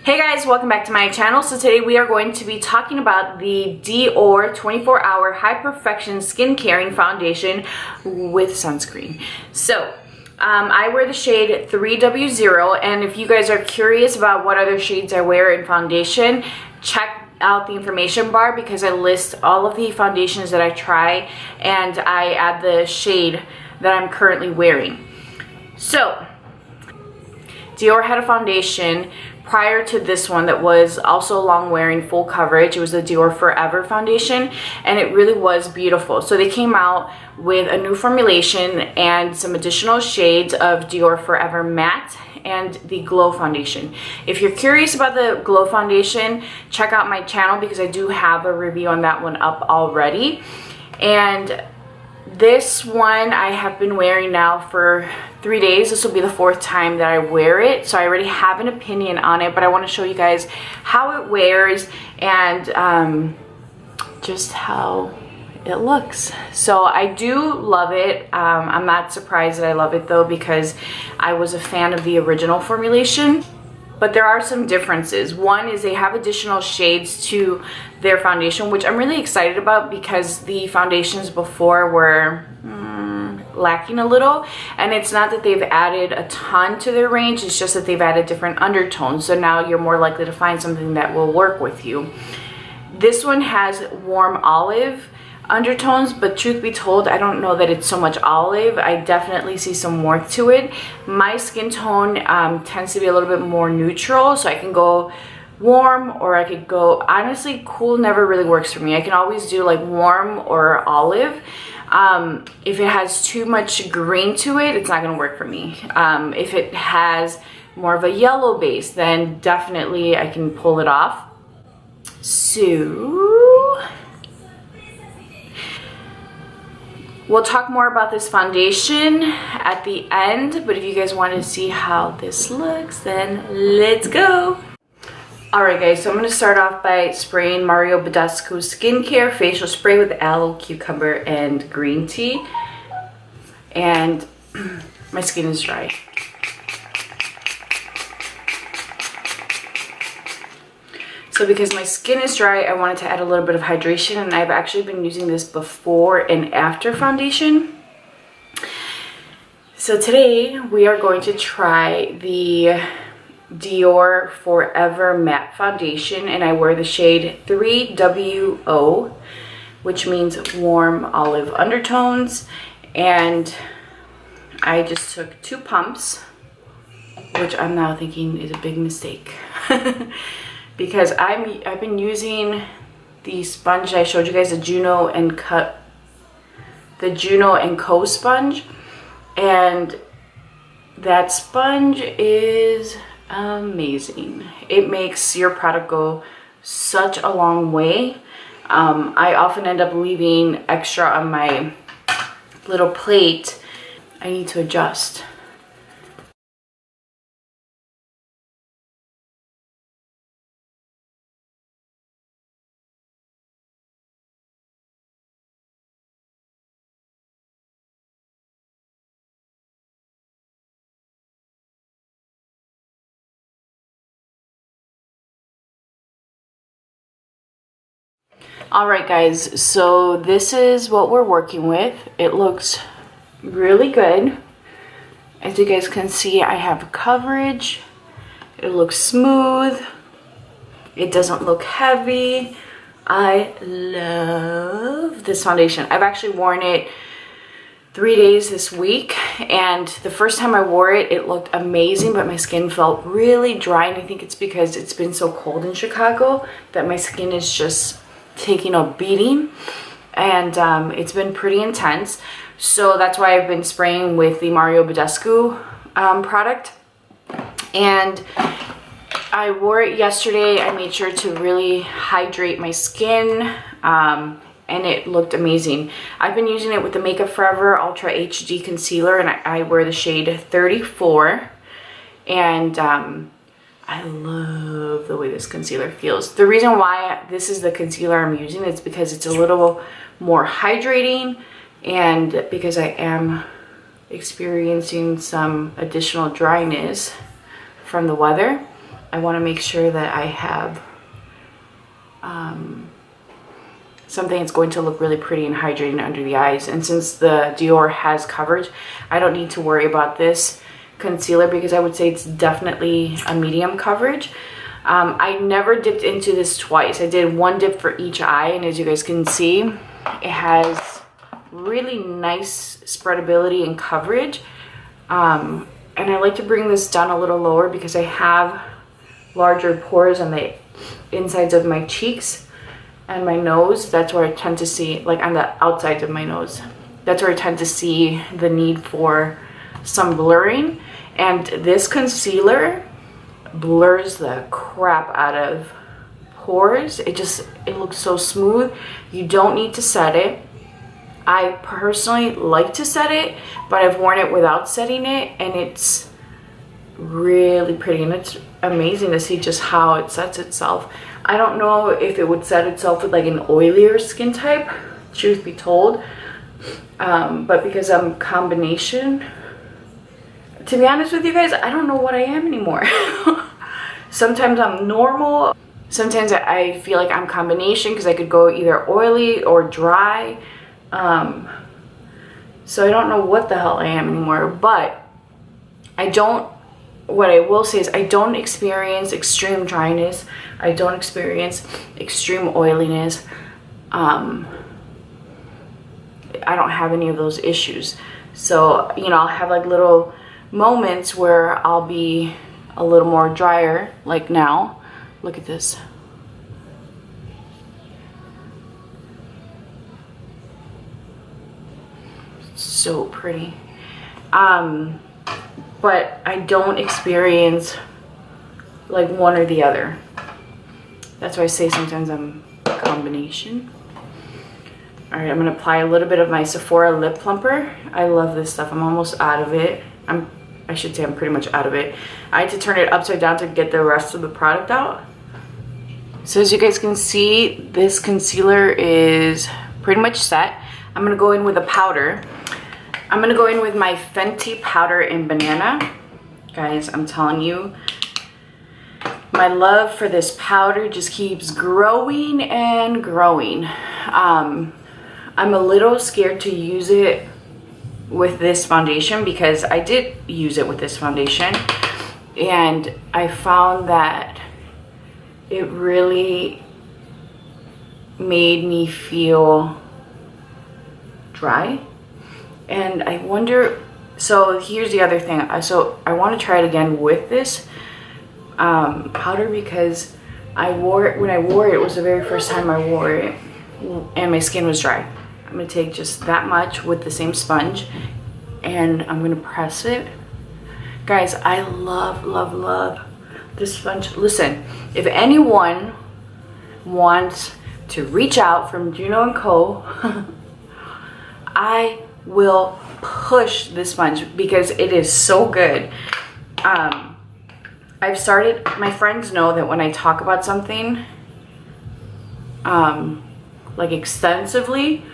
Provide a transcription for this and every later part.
Hey guys, welcome back to my channel. So today we are going to be talking about the Dior 24-hour High Perfection Skin Caring Foundation with sunscreen. So I wear the shade 3W0, and if you guys are curious about what other shades I wear in foundation, check out the information bar because I list all of the foundations that I try and I add the shade that I'm currently wearing. So Dior had a foundation prior to this one that was also long wearing, full coverage. It was the Dior Forever foundation, and it really was beautiful. So they came out with a new formulation and some additional shades of Dior Forever Matte and the Glow foundation. If you're curious about the Glow foundation, check out my channel because I do have a review on that one up already. And this one I have been wearing now for 3 days. This will be the 4th time that I wear it, so I already have an opinion on it, but I want to show you guys how it wears and just how it looks. So I do love it. I'm not surprised that I love it though, because I was a fan of the original formulation. But there are some differences. One is they have additional shades to their foundation, which I'm really excited about because the foundations before were lacking a little. And it's not that they've added a ton to their range, it's just that they've added different undertones. So now you're more likely to find something that will work with you. This one has warm olive undertones, but truth be told, I don't know that it's so much olive. I definitely see some warmth to it. My skin tone tends to be a little bit more neutral, so I can go warm or I could go, honestly, cool never really works for me. I can always do like warm or olive. If it has too much green to it, it's not gonna work for me. If it has more of a yellow base, then definitely I can pull it off. So we'll talk more about this foundation at the end, but if you guys want to see how this looks, then let's go. Alright guys, so I'm going to start off by spraying Mario Badescu Skincare Facial Spray with Aloe, Cucumber, and Green Tea. And my skin is dry. So because my skin is dry, I wanted to add a little bit of hydration, and I've actually been using this before and after foundation. So today we are going to try the Dior Forever Matte Foundation, and I wear the shade 3WO, which means warm olive undertones. And I just took 2 pumps, which I'm now thinking is a big mistake. Because I've been using the sponge I showed you guys, the Juno and Co sponge, and that sponge is amazing. It makes your product go such a long way. I often end up leaving extra on my little plate. I need to adjust. Alright guys, so this is what we're working with. It looks really good. As you guys can see, I have coverage. It looks smooth. It doesn't look heavy. I love this foundation. I've actually worn it 3 days this week, and the first time I wore it, it looked amazing, but my skin felt really dry, and I think it's because it's been so cold in Chicago that my skin is just taking a beating, and it's been pretty intense. So that's why I've been spraying with the Mario Badescu product. And I wore it yesterday. I made sure to really hydrate my skin, and it looked amazing. I've been using it with the Makeup Forever Ultra HD Concealer, and I wear the shade 34. And I love the way this concealer feels. The reason why this is the concealer I'm using is because it's a little more hydrating, and because I am experiencing some additional dryness from the weather. I want to make sure that I have something that's going to look really pretty and hydrating under the eyes. And since the Dior has coverage, I don't need to worry about this concealer because I would say it's definitely a medium coverage. I never dipped into this twice. I did one dip for each eye, and as you guys can see, it has really nice spreadability and coverage. And I like to bring this down a little lower because I have larger pores on the insides of my cheeks and my nose. That's where I tend to see, like on the outsides of my nose, that's where I tend to see the need for some blurring. And this concealer blurs the crap out of pores. It looks so smooth. You don't need to set it. I personally like to set it, but I've worn it without setting it, and it's really pretty, and it's amazing to see just how it sets itself. I don't know if it would set itself with like an oilier skin type, truth be told, but because I'm combination, to be honest with you guys, I don't know what I am anymore. Sometimes I'm normal, sometimes I feel like I'm combination because I could go either oily or dry. So I don't know what the hell I am anymore, but what I will say is I don't experience extreme dryness. I don't experience extreme oiliness. I don't have any of those issues. So, you know, I'll have like little moments where I'll be a little more drier, like now. Look at this. So pretty. But I don't experience like one or the other. That's why I say sometimes I'm a combination. All right, I'm gonna apply a little bit of my Sephora lip plumper. I love this stuff. I'm almost out of it. I should say I'm pretty much out of it. I had to turn it upside down to get the rest of the product out. So as you guys can see, this concealer is pretty much set. I'm gonna go in with a powder. I'm gonna go in with my Fenty powder in Banana. Guys, I'm telling you, my love for this powder just keeps growing and growing. I'm a little scared to use it with this foundation because I did use it with this foundation and I found that it really made me feel dry. And I wonder, so here's the other thing. So I want to try it again with this powder because when I wore it, it was the very first time I wore it and my skin was dry. I'm going to take just that much with the same sponge and I'm going to press it. Guys, I love, love, love this sponge. Listen, if anyone wants to reach out from Juno & Co., I will push this sponge because it is so good. I've started, my friends know that when I talk about something like extensively,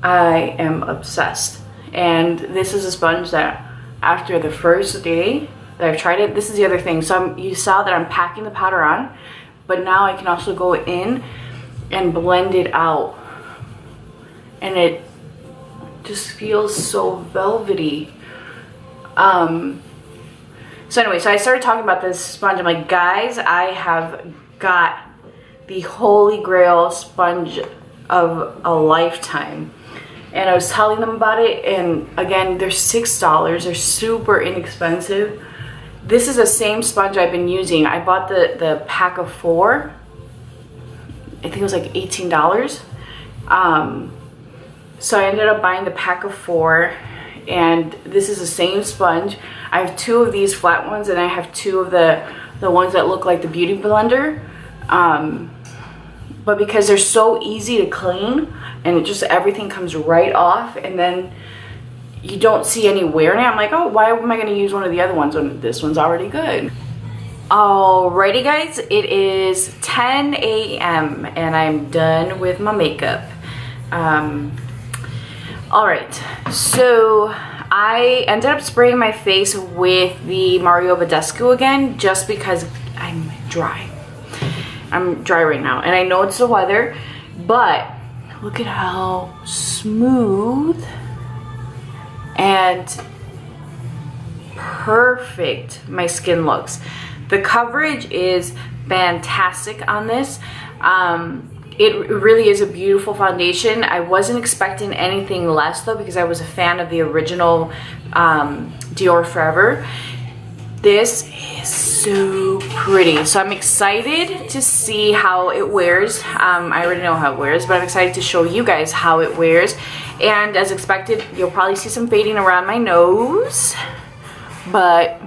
I am obsessed. And this is a sponge that after the first day that I've tried it, this is the other thing. So you saw that I'm packing the powder on, but now I can also go in and blend it out. And it just feels so velvety. So anyway, so I started talking about this sponge. I'm like, guys, I have got the holy grail sponge of a lifetime. And I was telling them about it, and again, they're $6. They're super inexpensive. This is the same sponge I've been using. I bought the pack of 4. I think it was like $18. So I ended up buying the pack of 4, and this is the same sponge. I have 2 of these flat ones, and I have 2 of the ones that look like the Beauty Blender. But because they're so easy to clean, and it just everything comes right off, and then you don't see any wear in it. I'm like, oh, why am I going to use one of the other ones when this one's already good? Alrighty guys, it is 10 a.m. and I'm done with my makeup. Alright, so I ended up spraying my face with the Mario Badescu again just because I'm dry. I'm dry right now, and I know it's the weather, but look at how smooth and perfect my skin looks. The coverage is fantastic on this. It really is a beautiful foundation. I wasn't expecting anything less though, because I was a fan of the original Dior Forever. This is so pretty. So I'm excited to see how it wears. I already know how it wears, but I'm excited to show you guys how it wears. And as expected, you'll probably see some fading around my nose, but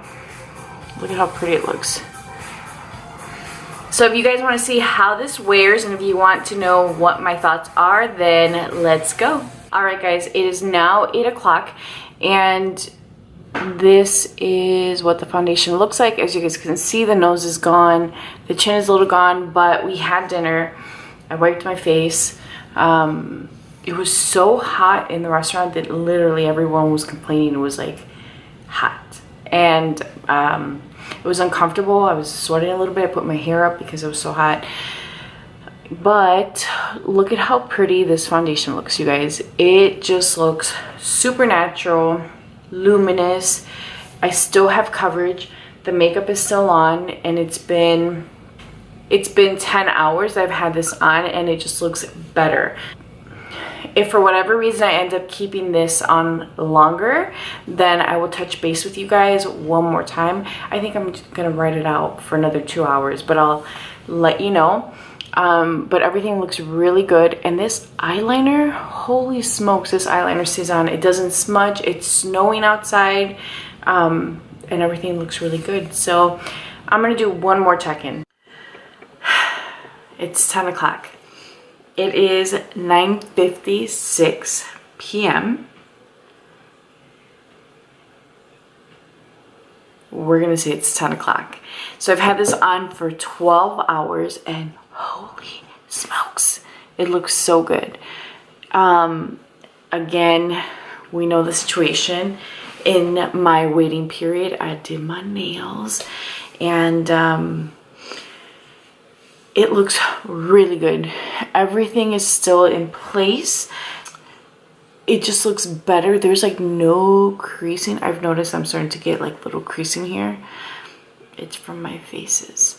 look at how pretty it looks. So if you guys want to see how this wears, and if you want to know what my thoughts are, then let's go. Alright guys, it is now 8 o'clock, and this is what the foundation looks like. As you guys can see, the nose is gone, the chin is a little gone, but we had dinner. I wiped my face. It was so hot in the restaurant that literally everyone was complaining it was like hot. And it was uncomfortable. I was sweating a little bit. I put my hair up because it was so hot. But look at how pretty this foundation looks, you guys. It just looks super natural, luminous. I still have coverage. The makeup is still on, and it's been 10 hours I've had this on, and it just looks better. If for whatever reason I end up keeping this on longer, then I will touch base with you guys one more time. I think I'm just gonna write it out for another 2 hours, but I'll let you know. But everything looks really good, and this eyeliner, holy smokes, this eyeliner stays on. It doesn't smudge. It's snowing outside, and everything looks really good. So I'm gonna do one more check-in. It's 10 o'clock. It is 9:56 p.m. We're gonna say it's 10 o'clock. So I've had this on for 12 hours, and holy smokes, it looks so good. Again, we know the situation. In my waiting period, I did my nails, and it looks really good. Everything is still in place. It just looks better. There's like no creasing. I've noticed I'm starting to get like little creasing here. It's from my faces.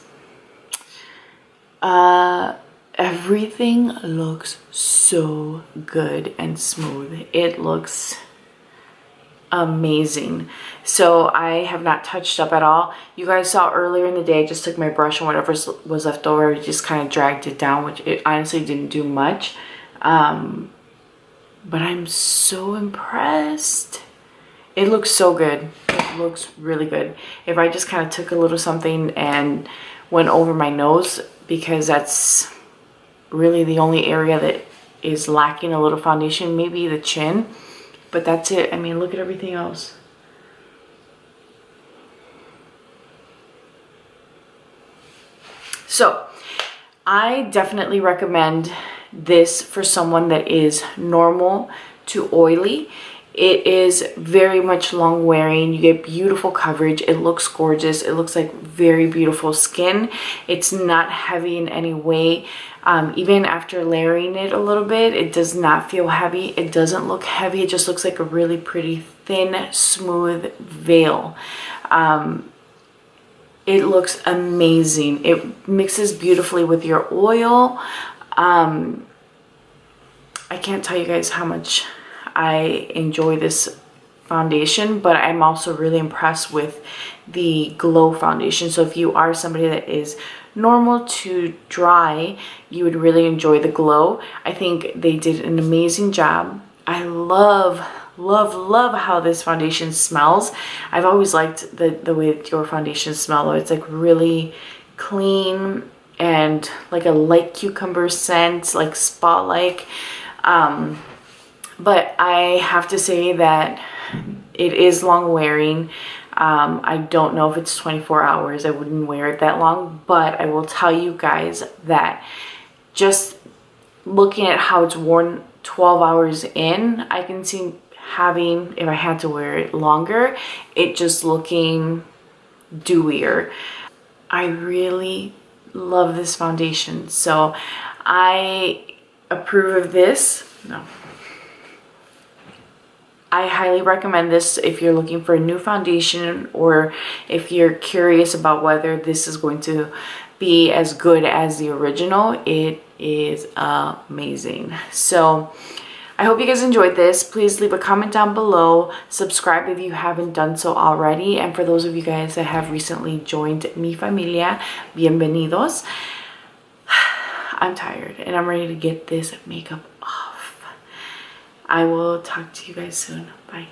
Everything looks so good and smooth. It looks amazing. So I have not touched up at all. You guys saw earlier in the day, I just took my brush and whatever was left over, just kind of dragged it down, which it honestly didn't do much. But I'm so impressed. It looks so good. It looks really good. If I just kind of took a little something and went over my nose, because that's really the only area that is lacking a little foundation, maybe the chin. But that's it. I mean, look at everything else. So, I definitely recommend this for someone that is normal to oily. It is very much long wearing. You get beautiful coverage. It looks gorgeous. It looks like very beautiful skin. It's not heavy in any way. Even after layering it a little bit, it does not feel heavy. It doesn't look heavy. It just looks like a really pretty, thin, smooth veil. It looks amazing. It mixes beautifully with your oil. I can't tell you guys how much I enjoy this foundation, but I'm also really impressed with the Glow foundation. So if you are somebody that is normal to dry, you would really enjoy the Glow. I think they did an amazing job. I love how this foundation smells. I've always liked the way that your foundations smell. It's like really clean and like a light cucumber scent, like spa-like. But I have to say that it is long wearing. I don't know if it's 24 hours. I wouldn't wear it that long, but I will tell you guys that just looking at how it's worn 12 hours in, I can see having, if I had to wear it longer, it just looking dewier. I really love this foundation, so I approve of this. No. I highly recommend this if you're looking for a new foundation, or if you're curious about whether this is going to be as good as the original. It is amazing. So I hope you guys enjoyed this. Please leave a comment down below. Subscribe if you haven't done so already. And for those of you guys that have recently joined mi familia, bienvenidos. I'm tired and I'm ready to get this makeup off. I will talk to you guys soon. Bye.